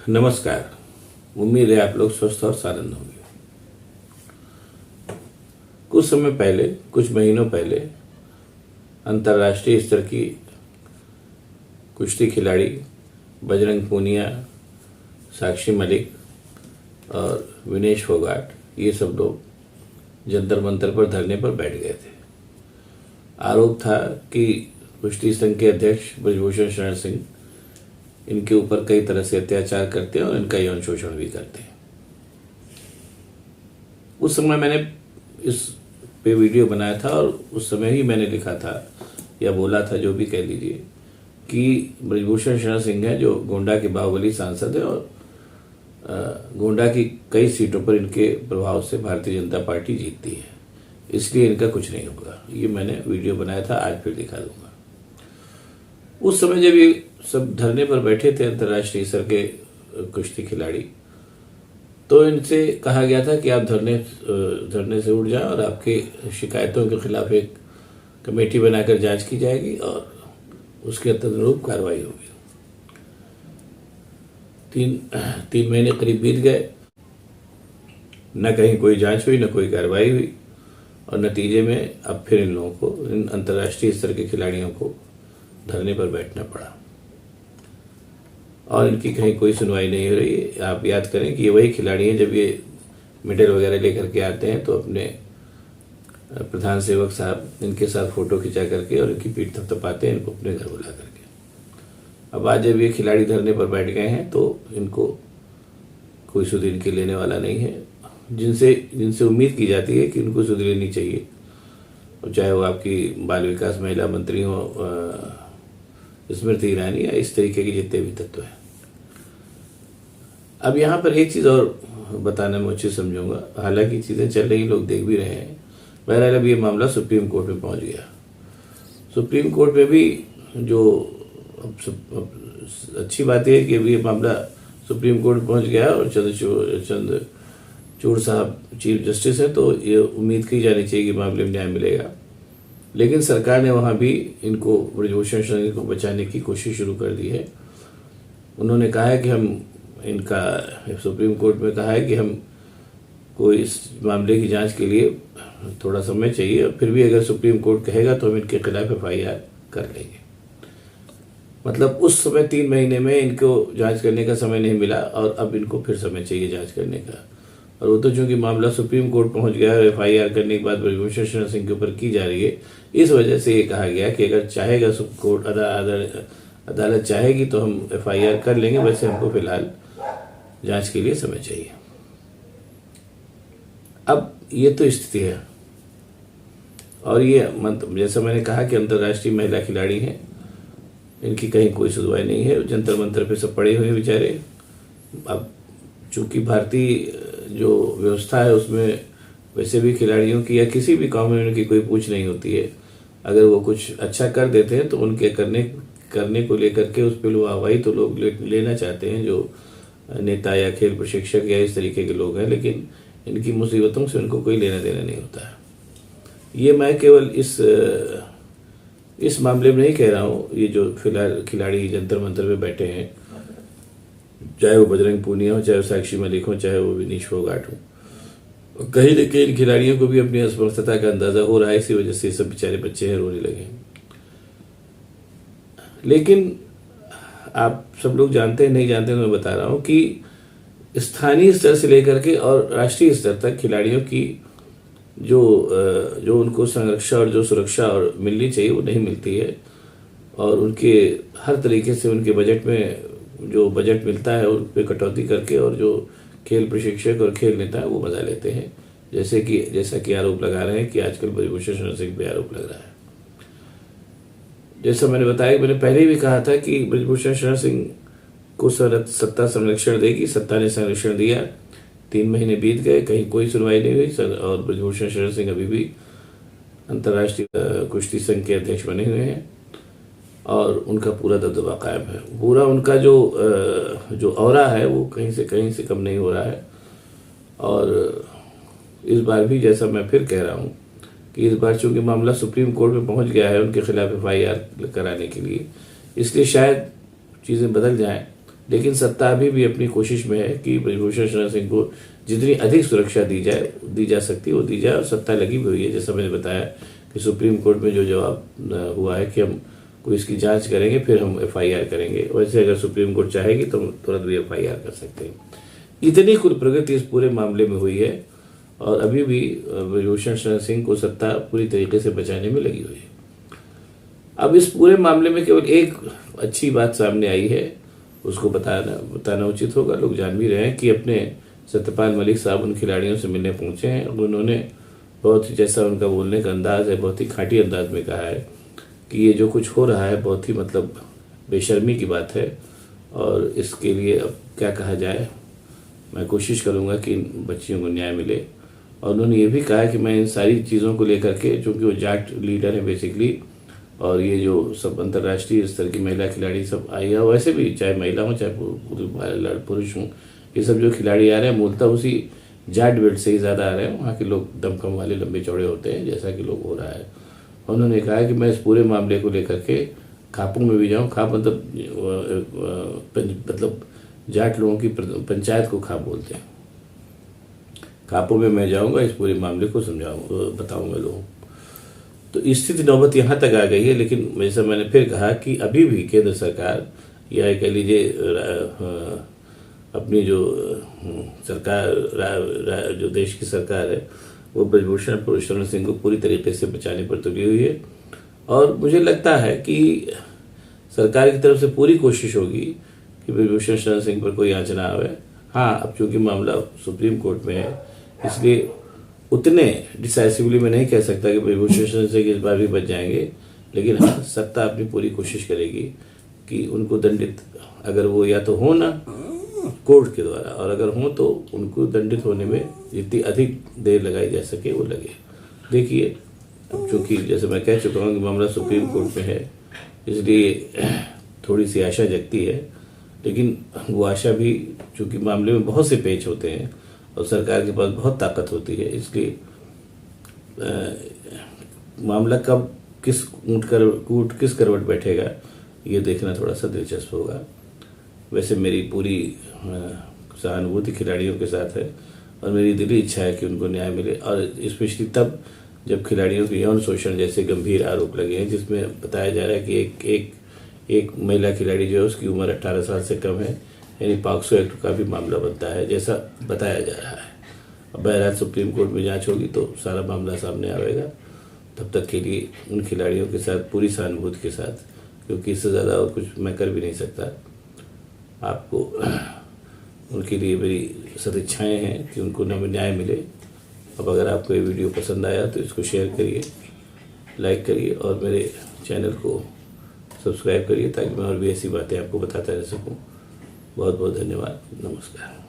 नमस्कार। उम्मीद है आप लोग स्वस्थ और सानंद होंगे। कुछ समय पहले, कुछ महीनों पहले अंतर्राष्ट्रीय स्तर की कुश्ती खिलाड़ी बजरंग पूनिया, साक्षी मलिक और विनेश फोगाट, ये सब लोग जंतर मंतर पर धरने पर बैठ गए थे। आरोप था कि कुश्ती संघ के अध्यक्ष ब्रजभूषण शरण सिंह इनके ऊपर कई तरह से अत्याचार करते हैं और इनका यौन शोषण भी करते हैं। उस समय मैंने इस पे वीडियो बनाया था और उस समय ही मैंने लिखा था या बोला था, जो भी कह लीजिए, कि ब्रजभूषण शरण सिंह है जो गोंडा के बाहुबली सांसद है और गोंडा की कई सीटों पर इनके प्रभाव से भारतीय जनता पार्टी जीतती है, इसलिए इनका कुछ नहीं होगा। ये मैंने वीडियो बनाया था, आज फिर दिखा दूंगा। उस समय जब ये सब धरने पर बैठे थे अंतर्राष्ट्रीय स्तर के कुश्ती खिलाड़ी, तो इनसे कहा गया था कि आप धरने से उठ जाएं और आपके शिकायतों के खिलाफ एक कमेटी बनाकर जांच की जाएगी और उसके तदनुरूप कार्रवाई होगी। तीन महीने करीब बीत गए, न कहीं कोई जांच हुई, न कोई कार्रवाई हुई और नतीजे में अब फिर इन लोगों को, इन अंतर्राष्ट्रीय स्तर के खिलाड़ियों को धरने पर बैठना पड़ा और इनकी कहीं कोई सुनवाई नहीं हो रही है। आप याद करें कि ये वही खिलाड़ी हैं, जब ये मेडल वगैरह लेकर के आते हैं तो अपने प्रधान सेवक साहब इनके साथ फोटो खिंचा करके और इनकी पीठ थपथपाते हैं, इनको अपने घर बुला करके। अब आज जब ये खिलाड़ी धरने पर बैठ गए हैं तो इनको कोई सुध इनके लेने वाला नहीं है, जिनसे उम्मीद की जाती है कि इनको सुध लेनी चाहिए, और चाहे वो आपकी बाल विकास महिला मंत्री हो स्मृति ईरानी या इस तरीके के जितने भी तत्व हैं। अब यहाँ पर एक चीज़ और बताना मैं उचित समझूंगा, हालांकि चीज़ें चल रही, लोग देख भी रहे हैं। बहरहाल अब ये मामला सुप्रीम कोर्ट में पहुंच गया। सुप्रीम कोर्ट में भी जो अब अच्छी बात है कि अभी ये मामला सुप्रीम कोर्ट पहुंच गया और चंद्रचूड़ साहब चीफ जस्टिस है, तो ये उम्मीद की जानी चाहिए कि मामले में न्याय मिलेगा। लेकिन सरकार ने वहाँ भी इनको, ब्रजभूषण शरण को बचाने की कोशिश शुरू कर दी है। उन्होंने कहा है कि हम इनका, सुप्रीम कोर्ट में कहा है कि हम को इस मामले की जांच के लिए थोड़ा समय चाहिए, और फिर भी अगर सुप्रीम कोर्ट कहेगा तो हम इनके खिलाफ FIR कर लेंगे। मतलब उस समय 3 महीने में इनको जांच करने का समय नहीं मिला और अब इनको फिर समय चाहिए जांच करने का। और वो तो चूंकि मामला सुप्रीम कोर्ट पहुंच गया है, FIR करने के बाद ब्रजभूषण शरण सिंह के ऊपर की जा रही है, इस वजह से ये कहा गया कि अगर चाहेगा कोर्ट, अदालत चाहेगी तो हम FIR कर लेंगे, वैसे हमको फिलहाल जांच के लिए समय चाहिए। अब ये तो स्थिति है, और ये जैसा मैंने कहा कि अंतर्राष्ट्रीय महिला खिलाड़ी हैं, इनकी कहीं कोई सुनवाई नहीं है, जंतर मंतर पे सब पड़े हुए हैं बेचारे। अब चूंकि भारतीय जो व्यवस्था है उसमें वैसे भी खिलाड़ियों की या किसी भी कम्युनिटी की कोई पूछ नहीं होती है। अगर वो कुछ अच्छा कर देते हैं तो उनके करने को लेकर के उस पर वाहवाही तो लोग लेना चाहते हैं, जो नेता या खेल प्रशिक्षक या इस तरीके के लोग हैं, लेकिन इनकी मुसीबतों से उनको कोई लेना देना नहीं होता है। ये मैं केवल इस मामले में नहीं कह रहा हूँ। ये जो फिलहाल खिलाड़ी जंतर मंतर पे बैठे हैं, चाहे वो बजरंग पूनिया हो, चाहे वो साक्षी मलिक हो, चाहे वो विनेश फोगाट हो, कहीं न कहीं इन खिलाड़ियों को भी अपनी असमर्थता का अंदाजा हो रहा है। इसी वजह से सब बेचारे बच्चे हैं, रोने लगे। लेकिन आप सब लोग जानते हैं, नहीं जानते, मैं बता रहा हूँ कि स्थानीय स्तर से लेकर के और राष्ट्रीय स्तर तक खिलाड़ियों की जो उनको संरक्षा और जो सुरक्षा और मिलनी चाहिए वो नहीं मिलती है, और उनके हर तरीके से उनके बजट में जो बजट मिलता है उन पर कटौती करके, और जो खेल प्रशिक्षक और खेल नेता है वो मजा लेते हैं, जैसा कि आरोप लगा रहे हैं कि आजकल ब्रजभूषण शरण सिंह पे आरोप लग रहा है। जैसा मैंने बताया, मैंने पहले भी कहा था कि ब्रजभूषण शरण सिंह को सत्ता संरक्षण देगी, सत्ता ने संरक्षण दिया। 3 महीने बीत गए, कहीं कोई सुनवाई नहीं हुई, और ब्रजभूषण शरण सिंह अभी भी अंतर्राष्ट्रीय कुश्ती संघ के अध्यक्ष बने हुए हैं और उनका पूरा दबदबा कायम है। पूरा उनका जो ऑरा है वो कहीं से कम नहीं हो रहा है। और इस बार भी, जैसा मैं फिर कह रहा हूँ कि इस बार चूंकि मामला सुप्रीम कोर्ट में पहुंच गया है उनके खिलाफ FIR कराने के लिए, इसलिए शायद चीज़ें बदल जाएं। लेकिन सत्ता अभी भी अपनी कोशिश में है कि ब्रजभूषण शरण सिंह को जितनी अधिक सुरक्षा दी जा सकती है वो दी जाए, और सत्ता लगी भी हुई है। जैसा मैंने बताया कि सुप्रीम कोर्ट में जो जवाब हुआ है कि हम कोई इसकी जांच करेंगे, फिर हम FIR करेंगे। वैसे अगर सुप्रीम कोर्ट चाहेगी तो हम तुरंत भी FIR कर सकते हैं। इतनी कुल प्रगति इस पूरे मामले में हुई है, और अभी भी ब्रजभूषण शरण सिंह को सत्ता पूरी तरीके से बचाने में लगी हुई है। अब इस पूरे मामले में केवल एक अच्छी बात सामने आई है, उसको बताना उचित होगा। लोग जान भी रहे हैं कि अपने सत्यपाल मलिक साहब उन खिलाड़ियों से मिलने पहुंचे हैं, और उन्होंने बहुत ही, जैसा उनका बोलने का अंदाज है, बहुत ही खाटी अंदाज में कहा है कि ये जो कुछ हो रहा है बहुत ही मतलब बेशर्मी की बात है, और इसके लिए अब क्या कहा जाए, मैं कोशिश करूंगा कि इन बच्चियों को न्याय मिले। और उन्होंने ये भी कहा कि मैं इन सारी चीज़ों को लेकर के, चूँकि वो जाट लीडर है बेसिकली, और ये जो सब अंतर्राष्ट्रीय स्तर की महिला खिलाड़ी सब आई है, वैसे भी चाहे महिला हो चाहे पुरुष हों, ये सब जो खिलाड़ी आ रहे हैं मूलतः उसी जाट बेल्ट से ही ज़्यादा आ रहे हैं। वहाँ के लोग दमखम वाले लंबे चौड़े होते हैं, जैसा कि लोग हो रहा है। उन्होंने कहा कि मैं इस पूरे मामले को लेकर के खापों में भी जाऊँ। खाप मतलब जाट लोगों की पंचायत को खाप बोलते हैं। खापों में मैं जाऊँगा, इस पूरे मामले को बताऊँगा लोगों। तो स्थिति नौबत यहाँ तक आ गई है। लेकिन जैसा मैंने फिर कहा कि अभी भी केंद्र सरकार, या कह लीजिए अपनी जो सरकार, जो देश की सरकार है, वो ब्रजभूषण शरण सिंह को पूरी तरीके से बचाने पर तुली हुई है। और मुझे लगता है कि सरकार की तरफ से पूरी कोशिश होगी कि ब्रजभूषण शरण सिंह पर कोई आंच ना आवे। हाँ, अब चूंकि मामला सुप्रीम कोर्ट में है, इसलिए उतने डिसाइसिवली मैं नहीं कह सकता कि ब्रजभूषण शरण सिंह इस बार भी बच जाएंगे। लेकिन हाँ, सत्ता अपनी पूरी कोशिश करेगी कि उनको दंडित, अगर वो या तो हो ना कोर्ट के द्वारा, और अगर हो तो उनको दंडित होने में जितनी अधिक देर लगाई जा सके वो लगे। देखिए, अब चूंकि जैसे मैं कह चुका हूँ कि मामला सुप्रीम कोर्ट में है, इसलिए थोड़ी सी आशा जगती है। लेकिन वो आशा भी, चूंकि मामले में बहुत से पेच होते हैं और सरकार के पास बहुत ताकत होती है, इसलिए मामला कब किस किस करवट बैठेगा ये देखना थोड़ा सा दिलचस्प होगा। वैसे मेरी पूरी सहानुभूति खिलाड़ियों के साथ है, और मेरी दिली इच्छा है कि उनको न्याय मिले, और स्पेशली तब जब खिलाड़ियों के यौन शोषण जैसे गंभीर आरोप लगे हैं, जिसमें बताया जा रहा है कि एक महिला खिलाड़ी जो है उसकी उम्र 18 साल से कम है, यानी पॉक्सो एक्ट का भी मामला बनता है जैसा बताया जा रहा है। अब बहरहाल सुप्रीम कोर्ट में जांच होगी तो सारा मामला सामने आएगा। तब तक के लिए उन खिलाड़ियों के साथ पूरी सहानुभूति के साथ, क्योंकि इससे ज़्यादा और कुछ मैं कर भी नहीं सकता, आपको उनके लिए मेरी सदिच्छाएँ हैं कि उनको न्याय मिले। अब अगर आपको ये वीडियो पसंद आया तो इसको शेयर करिए, लाइक करिए, और मेरे चैनल को सब्सक्राइब करिए, ताकि मैं और भी ऐसी बातें आपको बताता रह सकूं। बहुत बहुत धन्यवाद। नमस्कार।